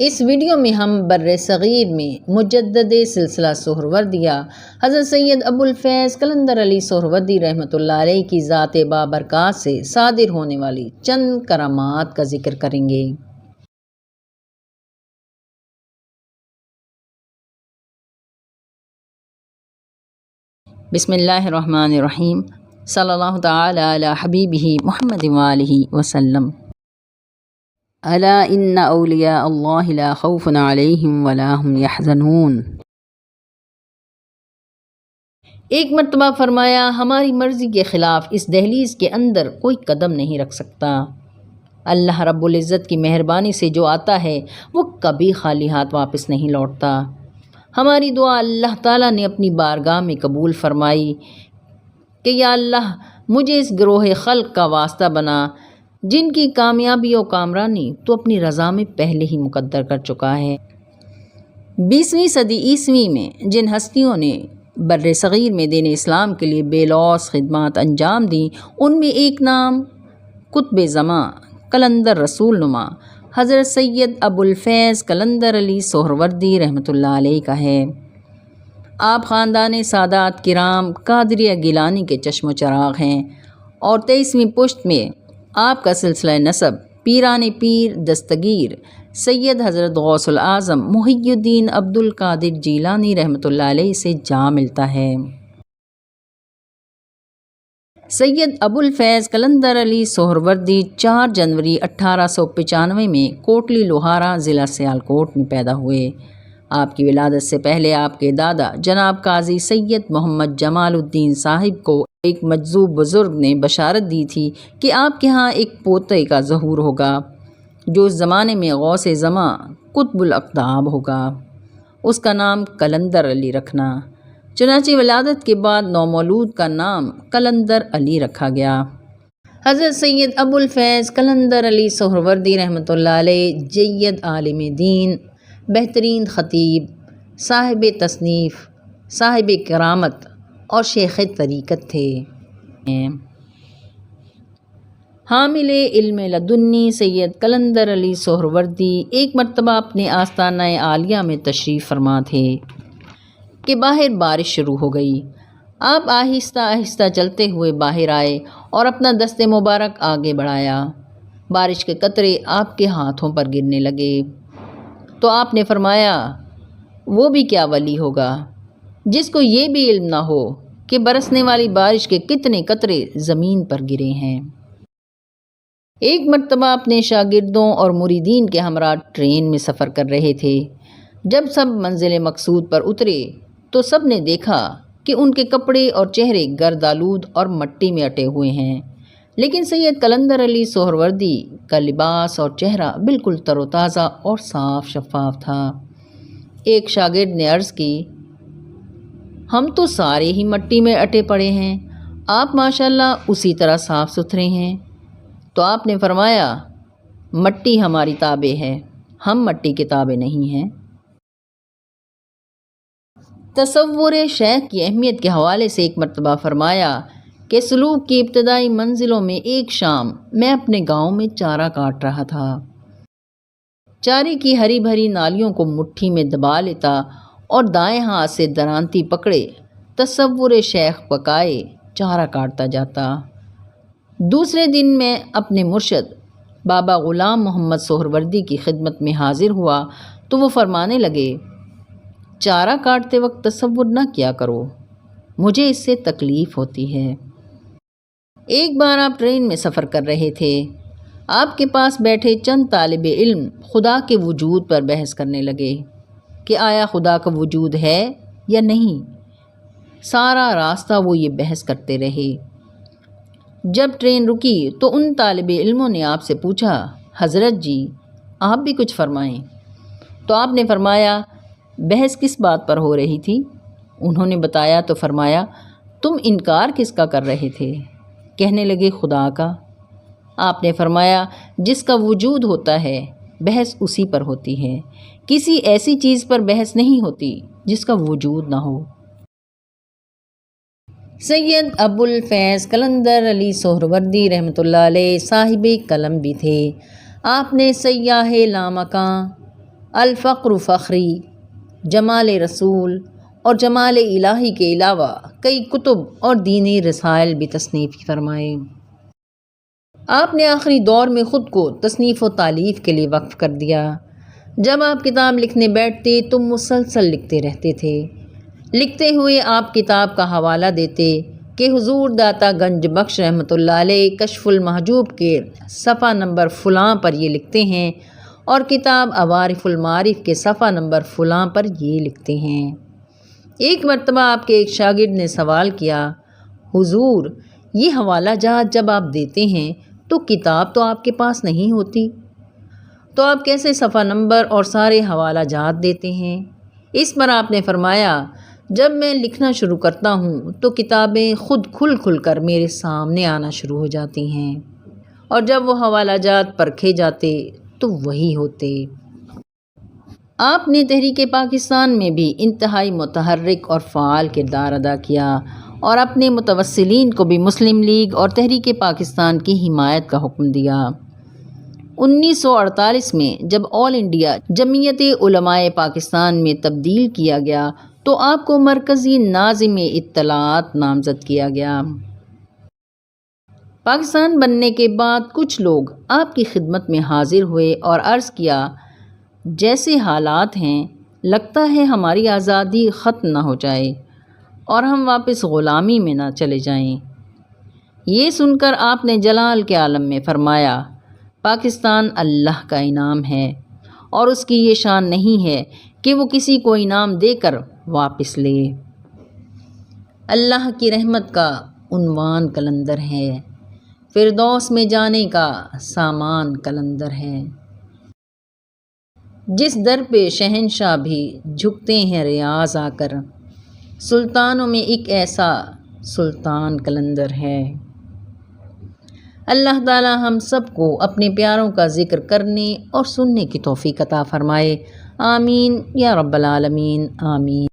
اس video میں ہم بر صغیر میں مجدد سلسلہ سہروردیہ حضرت سید ابو الفیض قلندر علی سہروردی رحمۃ اللہ علیہ کی ذات بابرکات سے صادر ہونے والی چند کرامات کا ذکر کریں گے۔ بسم اللہ الرحمن الرحیم، صلی اللہ تعالی علی حبیبہ محمد وآلہ وسلم۔ الا ان اولیاء اللہ لا خوف علیہم ولا هم یحزنون۔ ایک مرتبہ فرمایا، ہماری مرضی کے خلاف اس دہلیز کے اندر کوئی قدم نہیں رکھ سکتا۔ اللہ رب العزت کی مہربانی سے جو آتا ہے وہ کبھی خالی ہاتھ واپس نہیں لوٹتا۔ ہماری دعا اللہ تعالیٰ نے اپنی بارگاہ میں قبول فرمائی کہ یا اللہ مجھے اس گروہ خلق کا واسطہ بنا جن کی کامیابی و کامرانی تو اپنی رضا میں پہلے ہی مقدر کر چکا ہے۔ 20ویں صدی عیسوی میں جن ہستیوں نے بر صغیر میں دین اسلام کے لیے بے لوث خدمات انجام دیں، ان میں ایک نام قطب زماں قلندر رسول نما حضرت سید ابو الفیض قلندر علی سہروردی رحمۃ اللہ علیہ کا ہے۔ آپ خاندان سادات کرام قادریہ گیلانی کے چشم و چراغ ہیں اور 23ویں پشت میں آپ کا سلسلہ نسب پیران پیر دستگیر سید حضرت غوث العظم محی الدین عبد القادر جیلانی رحمۃ اللہ علیہ سے جا ملتا ہے۔ سید ابو الفیض قلندر علی سہروردی 4 جنوری 1895 میں کوٹلی لوہارا ضلع سیالکوٹ میں پیدا ہوئے۔ آپ کی ولادت سے پہلے آپ کے دادا جناب قاضی سید محمد جمال الدین صاحب کو ایک مجذوب بزرگ نے بشارت دی تھی کہ آپ کے ہاں ایک پوتے کا ظہور ہوگا جو اس زمانے میں غوث زماں قطب الاقطاب ہوگا، اس کا نام قلندر علی رکھنا۔ چنانچہ ولادت کے بعد نومولود کا نام قلندر علی رکھا گیا۔ حضرت سید ابو الفیض قلندر علی سہروردی رحمۃ اللہ علیہ جید عالم دین، بہترین خطیب، صاحب تصنیف، صاحب کرامت اور شیخ طریقت تھے۔ حامل علم لدنی سید قلندر علی سہروردی ایک مرتبہ اپنے آستانہ عالیہ میں تشریف فرما تھے کہ باہر بارش شروع ہو گئی۔ آپ آہستہ آہستہ چلتے ہوئے باہر آئے اور اپنا دست مبارک آگے بڑھایا۔ بارش کے قطرے آپ کے ہاتھوں پر گرنے لگے تو آپ نے فرمایا، وہ بھی کیا ولی ہوگا جس کو یہ بھی علم نہ ہو کہ برسنے والی بارش کے کتنے قطرے زمین پر گرے ہیں۔ ایک مرتبہ اپنے شاگردوں اور مریدین کے ہمراہ ٹرین میں سفر کر رہے تھے۔ جب سب منزل مقصود پر اترے تو سب نے دیکھا کہ ان کے کپڑے اور چہرے گرد آلود اور مٹی میں اٹے ہوئے ہیں، لیکن سید قلندر علی سہروردی کا لباس اور چہرہ بالکل تر و تازہ اور صاف شفاف تھا۔ ایک شاگرد نے عرض کی، ہم تو سارے ہی مٹی میں اٹے پڑے ہیں، آپ ماشاءاللہ اسی طرح صاف ستھرے ہیں۔ تو آپ نے فرمایا، مٹی ہماری تابع ہے، ہم مٹی کے تابع نہیں ہیں۔ تصور شیخ کی اہمیت کے حوالے سے ایک مرتبہ فرمایا کہ سلوک کی ابتدائی منزلوں میں ایک شام میں اپنے گاؤں میں چارہ کاٹ رہا تھا۔ چارے کی ہری بھری نالیوں کو مٹھی میں دبا لیتا اور دائیں ہاتھ سے درانتی پکڑے تصور شیخ پکائے چارہ کاٹتا جاتا۔ دوسرے دن میں اپنے مرشد بابا غلام محمد سہروردی کی خدمت میں حاضر ہوا تو وہ فرمانے لگے، چارہ کاٹتے وقت تصور نہ کیا کرو، مجھے اس سے تکلیف ہوتی ہے۔ ایک بار آپ ٹرین میں سفر کر رہے تھے، آپ کے پاس بیٹھے چند طالب علم خدا کے وجود پر بحث کرنے لگے کہ آیا خدا کا وجود ہے یا نہیں۔ سارا راستہ وہ یہ بحث کرتے رہے۔ جب ٹرین رکی تو ان طالب علموں نے آپ سے پوچھا، حضرت جی آپ بھی کچھ فرمائیں۔ تو آپ نے فرمایا، بحث کس بات پر ہو رہی تھی؟ انہوں نے بتایا تو فرمایا، تم انکار کس کا کر رہے تھے؟ کہنے لگے، خدا کا۔ آپ نے فرمایا، جس کا وجود ہوتا ہے بحث اسی پر ہوتی ہے، کسی ایسی چیز پر بحث نہیں ہوتی جس کا وجود نہ ہو۔ سید ابو الفیض قلندر علی سہروردی رحمۃ اللہ علیہ صاحب قلم بھی تھے۔ آپ نے سیاح لامکاں الفقر فخری، جمال رسول اور جمال الہی کے علاوہ کئی کتب اور دینی رسائل بھی تصنیف فرمائے۔ آپ نے آخری دور میں خود کو تصنیف و تالیف کے لیے وقف کر دیا۔ جب آپ کتاب لکھنے بیٹھتے تو مسلسل لکھتے رہتے تھے۔ لکھتے ہوئے آپ کتاب کا حوالہ دیتے کہ حضور داتا گنج بخش رحمۃ اللہ علیہ کشف المحجوب کے صفحہ نمبر فلاں پر یہ لکھتے ہیں اور کتاب عوارف المعارف کے صفحہ نمبر فلاں پر یہ لکھتے ہیں۔ ایک مرتبہ آپ کے ایک شاگرد نے سوال کیا، حضور یہ حوالہ جات جب آپ دیتے ہیں تو کتاب تو آپ کے پاس نہیں ہوتی، تو آپ کیسے صفحہ نمبر اور سارے حوالہ جات دیتے ہیں؟ اس پر آپ نے فرمایا، جب میں لکھنا شروع کرتا ہوں تو کتابیں خود کھل کھل کر میرے سامنے آنا شروع ہو جاتی ہیں، اور جب وہ حوالہ جات پرکھے جاتے تو وہی ہوتے۔ آپ نے تحریک پاکستان میں بھی انتہائی متحرک اور فعال کردار ادا کیا اور اپنے متوسلین کو بھی مسلم لیگ اور تحریک پاکستان کی حمایت کا حکم دیا۔ 1948 میں جب آل انڈیا جمعیت علماء پاکستان میں تبدیل کیا گیا تو آپ کو مرکزی ناظم اطلاعات نامزد کیا گیا۔ پاکستان بننے کے بعد کچھ لوگ آپ کی خدمت میں حاضر ہوئے اور عرض کیا، جیسے حالات ہیں لگتا ہے ہماری آزادی ختم نہ ہو جائے اور ہم واپس غلامی میں نہ چلے جائیں۔ یہ سن کر آپ نے جلال کے عالم میں فرمایا، پاکستان اللہ کا انعام ہے اور اس کی یہ شان نہیں ہے کہ وہ کسی کو انعام دے کر واپس لے۔ اللہ کی رحمت کا عنوان کلندر ہے، فردوس میں جانے کا سامان کلندر ہے۔ جس در پہ شہنشاہ بھی جھکتے ہیں ریاض آ کر، سلطانوں میں ایک ایسا سلطان کلندر ہے۔ اللہ تعالی ہم سب کو اپنے پیاروں کا ذکر کرنے اور سننے کی توفیق عطا فرمائے، آمین یا رب العالمین، آمین۔